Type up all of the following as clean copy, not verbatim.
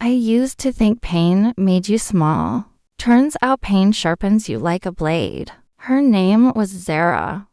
I used to think pain made you small. Turns out pain sharpens you like a blade. Her name was Zara.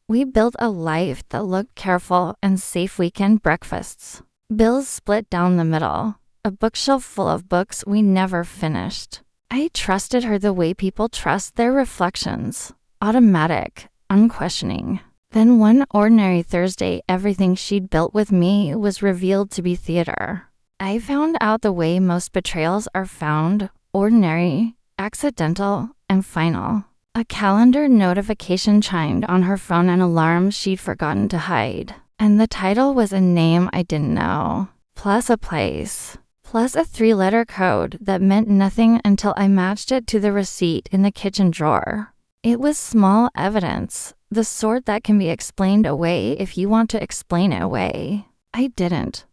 We built a life that looked careful and safe weekend breakfasts. Bills split down the middle. A bookshelf full of books we never finished. I trusted her the way people trust their reflections. Automatic, unquestioning. Then one ordinary Thursday, everything she'd built with me was revealed to be theater. I found out the way most betrayals are found: ordinary, accidental, and final. A calendar notification chimed on her phone, an alarm she'd forgotten to hide. And the title was a name I didn't know, plus a place, plus a 3-letter code that meant nothing until I matched it to the receipt in the kitchen drawer. It was small evidence, the sort that can be explained away if you want to explain it away. I didn't.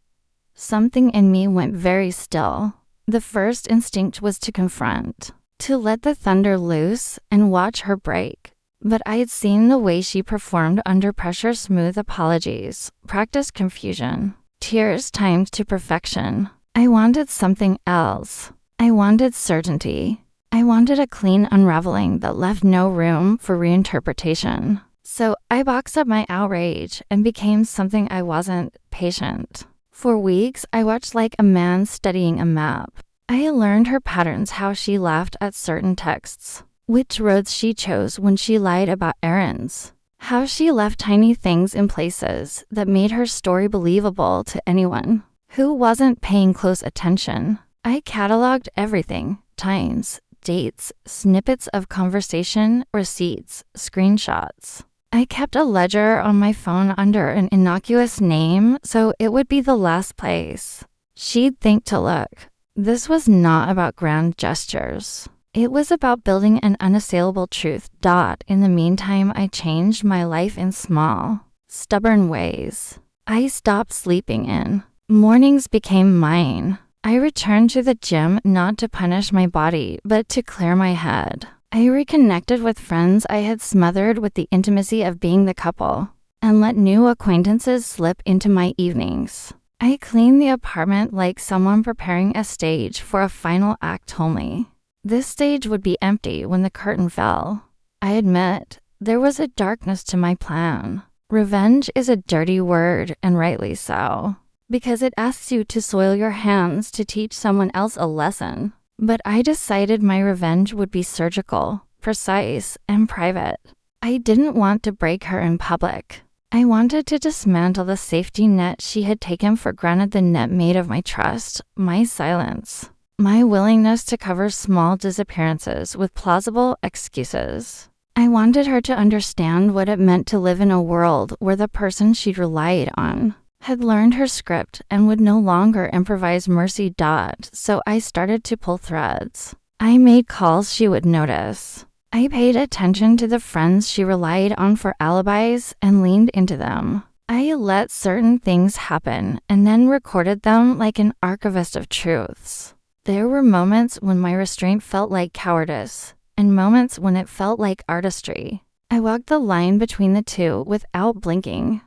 Something in me went very still. The first instinct was to confront, to let the thunder loose and watch her break. But I had seen the way she performed under pressure: smooth apologies, practiced confusion, tears timed to perfection. I wanted something else. I wanted certainty. I wanted a clean unraveling that left no room for reinterpretation. So I boxed up my outrage and became something I wasn't: patient. For weeks, I watched like a man studying a map. I learned her patterns, how she laughed at certain texts, which roads she chose when she lied about errands, how she left tiny things in places that made her story believable to anyone who wasn't paying close attention. I cataloged everything: times, dates, snippets of conversation, receipts, screenshots. I kept a ledger on my phone under an innocuous name, so it would be the last place she'd think to look. This was not about grand gestures. It was about building an unassailable truth. In the meantime, I changed my life in small, stubborn ways. I stopped sleeping in. Mornings became mine. I returned to the gym not to punish my body, but to clear my head. I reconnected with friends I had smothered with the intimacy of being the couple, and let new acquaintances slip into my evenings. I cleaned the apartment like someone preparing a stage for a final act only. This stage would be empty when the curtain fell. I admit, there was a darkness to my plan. Revenge is a dirty word, and rightly so, because it asks you to soil your hands to teach someone else a lesson. But I decided my revenge would be surgical, precise, and private. I didn't want to break her in public. I wanted to dismantle the safety net she had taken for granted, the net made of my trust, my silence, my willingness to cover small disappearances with plausible excuses. I wanted her to understand what it meant to live in a world where the person she'd relied on had learned her script and would no longer improvise mercy. So I started to pull threads. I made calls she would notice. I paid attention to the friends she relied on for alibis and leaned into them. I let certain things happen and then recorded them like an archivist of truths. There were moments when my restraint felt like cowardice, and moments when it felt like artistry. I walked the line between the two without blinking.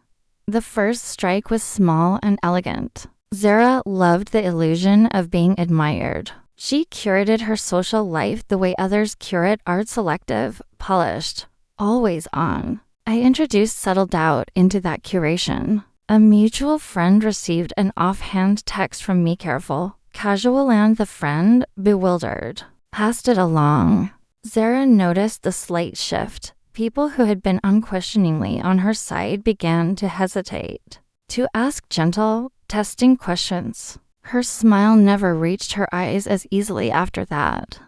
The first strike was small and elegant. Zara loved the illusion of being admired. She curated her social life the way others curate art: selective, polished, always on. I introduced subtle doubt into that curation. A mutual friend received an offhand text from me, careful, casual, and the friend, bewildered, passed it along. Zara noticed the slight shift. People who had been unquestioningly on her side began to hesitate, to ask gentle, testing questions. Her smile never reached her eyes as easily after that.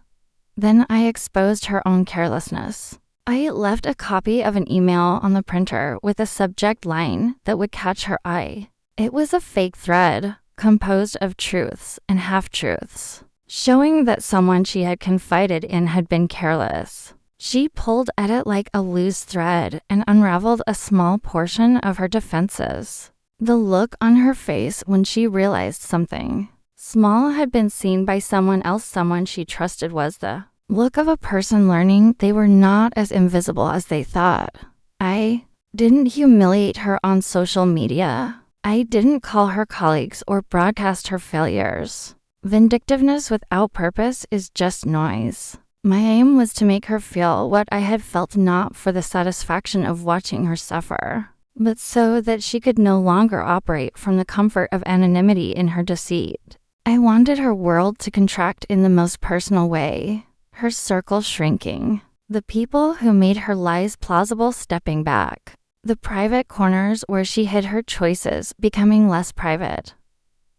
Then I exposed her own carelessness. I left a copy of an email on the printer with a subject line that would catch her eye. It was a fake thread, composed of truths and half-truths, showing that someone she had confided in had been careless. She pulled at it like a loose thread and unraveled a small portion of her defenses. The look on her face when she realized something small had been seen by someone else, someone she trusted, was the look of a person learning they were not as invisible as they thought. I didn't humiliate her on social media. I didn't call her colleagues or broadcast her failures. Vindictiveness without purpose is just noise. My aim was to make her feel what I had felt, not for the satisfaction of watching her suffer, but so that she could no longer operate from the comfort of anonymity in her deceit. I wanted her world to contract in the most personal way, her circle shrinking, the people who made her lies plausible stepping back, the private corners where she hid her choices becoming less private.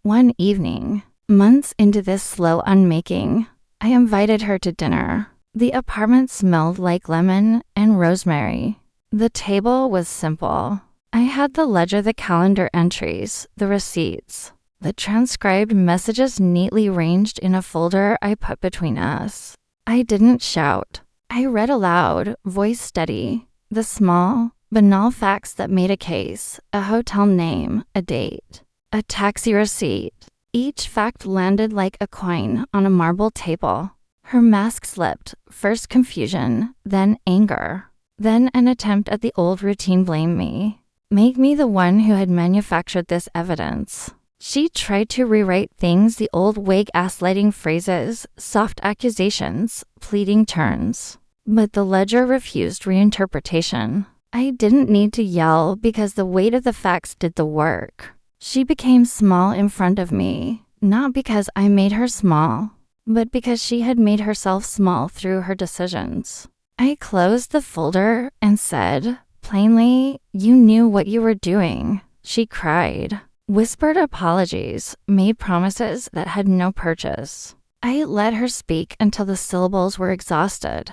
One evening, months into this slow unmaking, I invited her to dinner. The apartment smelled like lemon and rosemary. The table was simple. I had the ledger, the calendar entries, the receipts, the transcribed messages neatly arranged in a folder I put between us. I didn't shout. I read aloud, voice steady, the small, banal facts that made a case: a hotel name, a date, a taxi receipt. Each fact landed like a coin on a marble table. Her mask slipped, first confusion, then anger, then an attempt at the old routine: blame me. Make me the one who had manufactured this evidence. She tried to rewrite things the old way: gaslighting phrases, soft accusations, pleading turns. But the ledger refused reinterpretation. I didn't need to yell because the weight of the facts did the work. She became small in front of me, not because I made her small, but because she had made herself small through her decisions. I closed the folder and said, plainly, "You knew what you were doing." She cried, whispered apologies, made promises that had no purchase. I let her speak until the syllables were exhausted.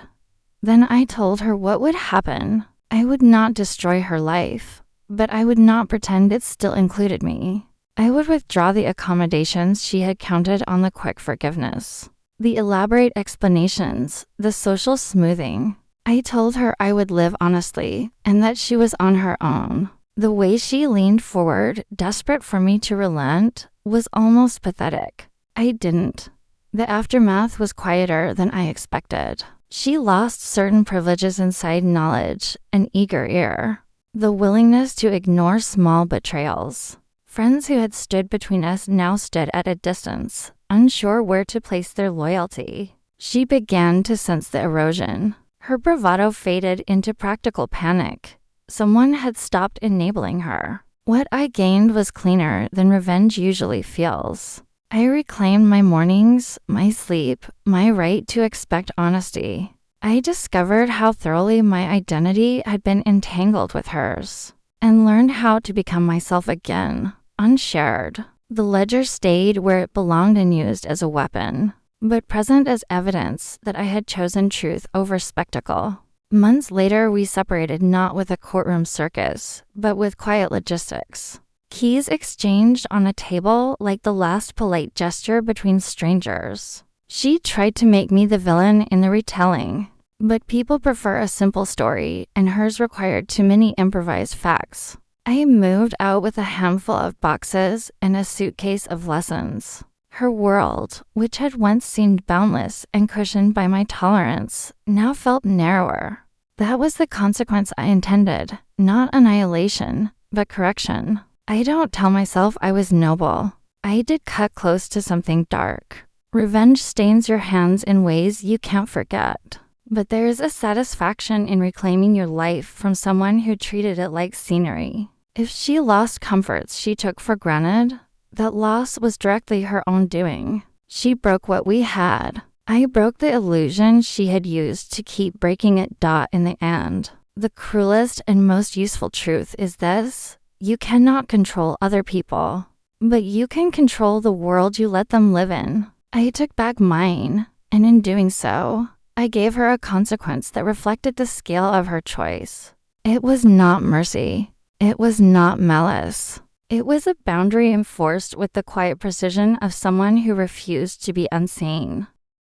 Then I told her what would happen. I would not destroy her life, but I would not pretend it still included me. I would withdraw the accommodations she had counted on, the quick forgiveness, the elaborate explanations, the social smoothing. I told her I would live honestly and that she was on her own. The way she leaned forward, desperate for me to relent, was almost pathetic. I didn't. The aftermath was quieter than I expected. She lost certain privileges inside knowledge, an eager ear, the willingness to ignore small betrayals. Friends who had stood between us now stood at a distance, unsure where to place their loyalty. She began to sense the erosion. Her bravado faded into practical panic. Someone had stopped enabling her. What I gained was cleaner than revenge usually feels. I reclaimed my mornings, my sleep, my right to expect honesty. I discovered how thoroughly my identity had been entangled with hers, and learned how to become myself again, unshared. The ledger stayed where it belonged, and used as a weapon, but present as evidence that I had chosen truth over spectacle. Months later, we separated, not with a courtroom circus, but with quiet logistics. Keys exchanged on a table like the last polite gesture between strangers. She tried to make me the villain in the retelling, but people prefer a simple story, and hers required too many improvised facts. I moved out with a handful of boxes and a suitcase of lessons. Her world, which had once seemed boundless and cushioned by my tolerance, now felt narrower. That was the consequence I intended, not annihilation, but correction. I don't tell myself I was noble. I did cut close to something dark. Revenge stains your hands in ways you can't forget. But there is a satisfaction in reclaiming your life from someone who treated it like scenery. If she lost comforts she took for granted, that loss was directly her own doing. She broke what we had. I broke the illusion she had used to keep breaking it. In the end, the cruelest and most useful truth is this: you cannot control other people, but you can control the world you let them live in. I took back mine, and in doing so, I gave her a consequence that reflected the scale of her choice. It was not mercy. It was not malice. It was a boundary enforced with the quiet precision of someone who refused to be unseen.